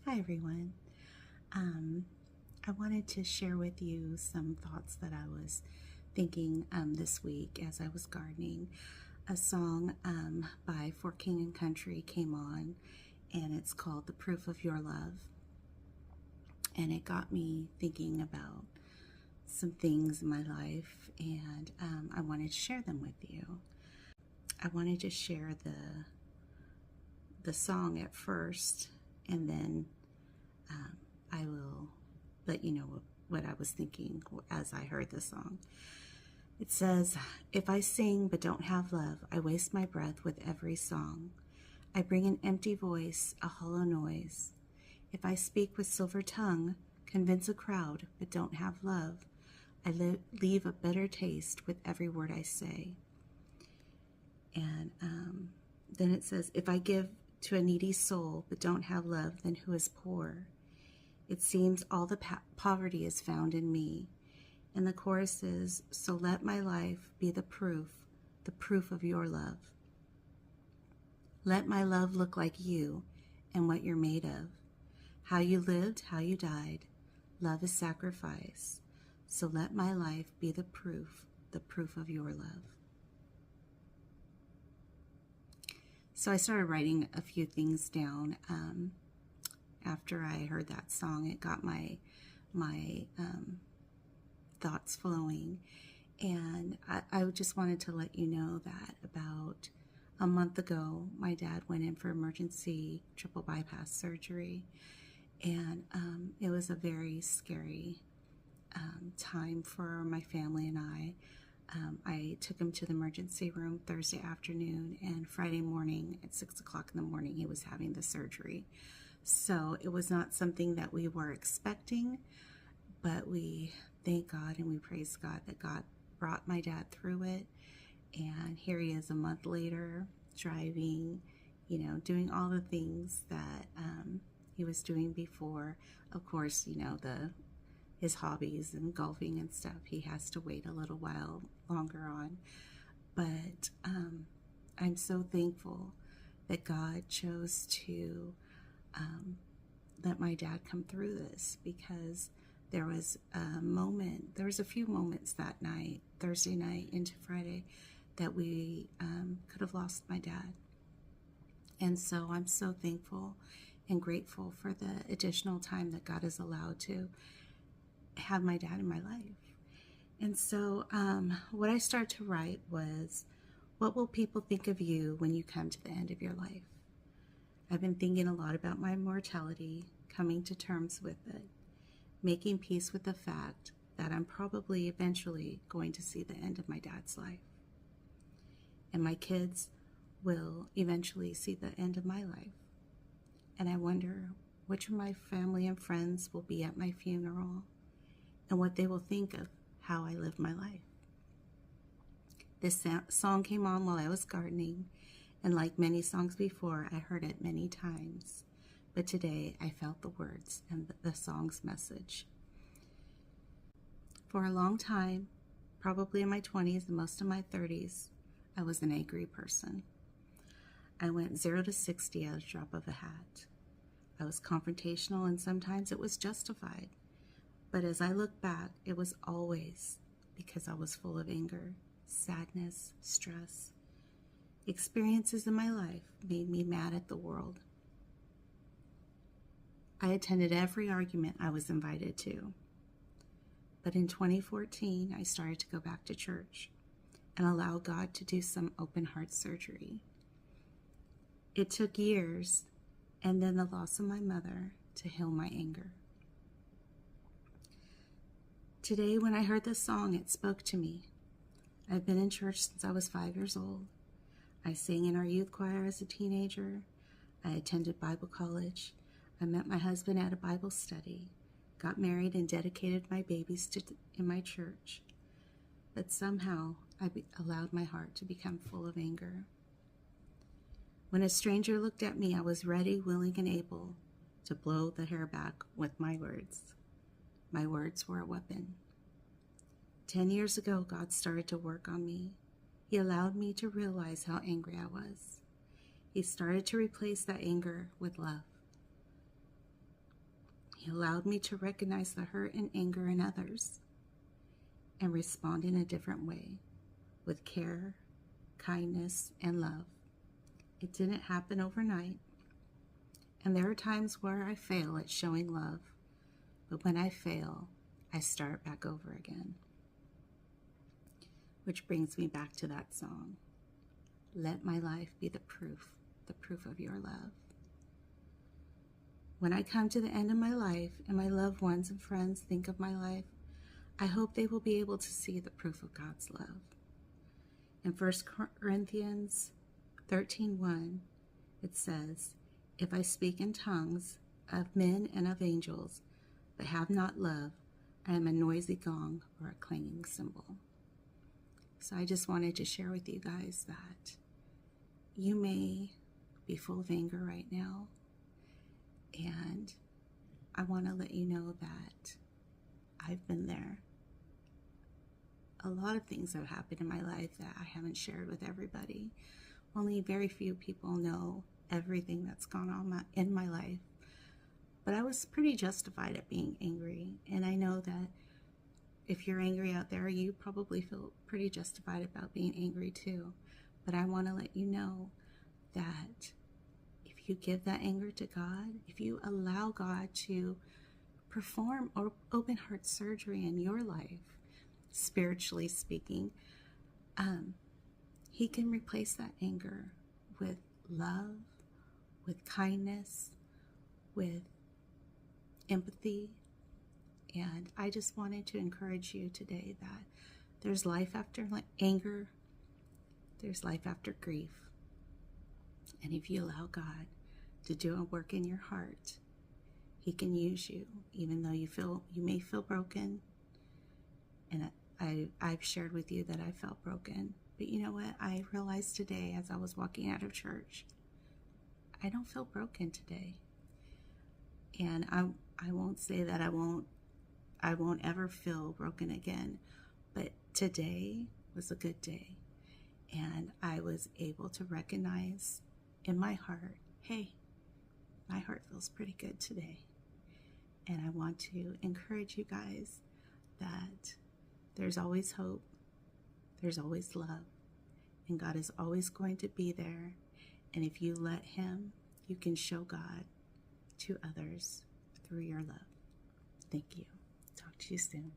Hi everyone. I wanted to share with you some thoughts that I was thinking this week as I was gardening. A song by For King and Country came on, and it's called The Proof of Your Love. And it got me thinking about some things in my life, and I wanted to share them with you. I wanted to share the song at first, and then I will let you know what I was thinking as I heard the song. It says, "If I sing but don't have love, I waste my breath with every song. I bring an empty voice, a hollow noise. If I speak with silver tongue, convince a crowd but don't have love, I leave a bitter taste with every word I say." And then it says, "If I give to a needy soul but don't have love, then who is poor? It seems all the poverty is found in me." And the chorus is, "So let my life be the proof of your love. Let my love look like you and what you're made of. How you lived, how you died. Love is sacrifice. So let my life be the proof of your love." So I started writing a few things down after I heard that song. It got my thoughts flowing, and I just wanted to let you know that about a month ago, my dad went in for emergency triple bypass surgery, and it was a very scary time for my family and I. I took him to the emergency room Thursday afternoon, and Friday morning at 6 o'clock in the morning, he was having the surgery. So it was not something that we were expecting, but we thank God and we praise God that God brought my dad through it. And here he is a month later, driving, doing all the things that he was doing before. Of course, his hobbies and golfing and stuff, he has to wait a little while longer on. But I'm so thankful that God chose to let my dad come through this, because there was a few moments that night, Thursday night into Friday, that we could have lost my dad. And so I'm so thankful and grateful for the additional time that God has allowed to have my dad in my life. And so what I started to write was, what will people think of you when you come to the end of your life? I've been thinking a lot about my mortality, coming to terms with it, making peace with the fact that I'm probably eventually going to see the end of my dad's life. And my kids will eventually see the end of my life. And I wonder which of my family and friends will be at my funeral and what they will think of how I lived my life. This song came on while I was gardening, and like many songs before, I heard it many times. But today I felt the words and the song's message. For a long time, probably in my 20s and most of my 30s, I was an angry person. I went 0 to 60 at a drop of a hat. I was confrontational, and sometimes it was justified. But as I look back, it was always because I was full of anger, sadness, stress. Experiences in my life made me mad at the world. I attended every argument I was invited to. But in 2014, I started to go back to church and allow God to do some open heart surgery. It took years, and then the loss of my mother, to heal my anger. Today, when I heard this song, it spoke to me. I've been in church since I was 5 years old. I sang in our youth choir as a teenager. I attended Bible college. I met my husband at a Bible study, got married, and dedicated my babies in my church. But somehow, I allowed my heart to become full of anger. When a stranger looked at me, I was ready, willing, and able to blow the hair back with my words. My words were a weapon. 10 years ago, God started to work on me. He allowed me to realize how angry I was. He started to replace that anger with love. He allowed me to recognize the hurt and anger in others and respond in a different way with care, kindness, and love. It didn't happen overnight, and there are times where I fail at showing love, but when I fail, I start back over again. Which brings me back to that song. Let my life be the proof of your love. When I come to the end of my life and my loved ones and friends think of my life, I hope they will be able to see the proof of God's love. In 1 Corinthians 13:1, it says, if I speak in tongues of men and of angels, but have not love, I am a noisy gong or a clanging cymbal. So I just wanted to share with you guys that you may be full of anger right now, and I want to let you know that I've been there. A lot of things have happened in my life that I haven't shared with everybody. Only very few people know everything that's gone on in my life. But I was pretty justified at being angry. And I know that if you're angry out there, you probably feel pretty justified about being angry too. But I want to let you know that if you give that anger to God, if you allow God to perform open heart surgery in your life, spiritually speaking, He can replace that anger with love, with kindness, with empathy. And I just wanted to encourage you today that there's life after anger, there's life after grief. And if you allow God to do a work in your heart, He can use you, even though you may feel broken. And I've shared with you that I felt broken. But you know what? I realized today as I was walking out of church, I don't feel broken today. And I won't say that I won't ever feel broken again. But today was a good day. And I was able to recognize in my heart, hey, my heart feels pretty good today. And I want to encourage you guys that there's always hope, there's always love, and God is always going to be there. And if you let Him, you can show God to others through your love. Thank you. Talk to you soon.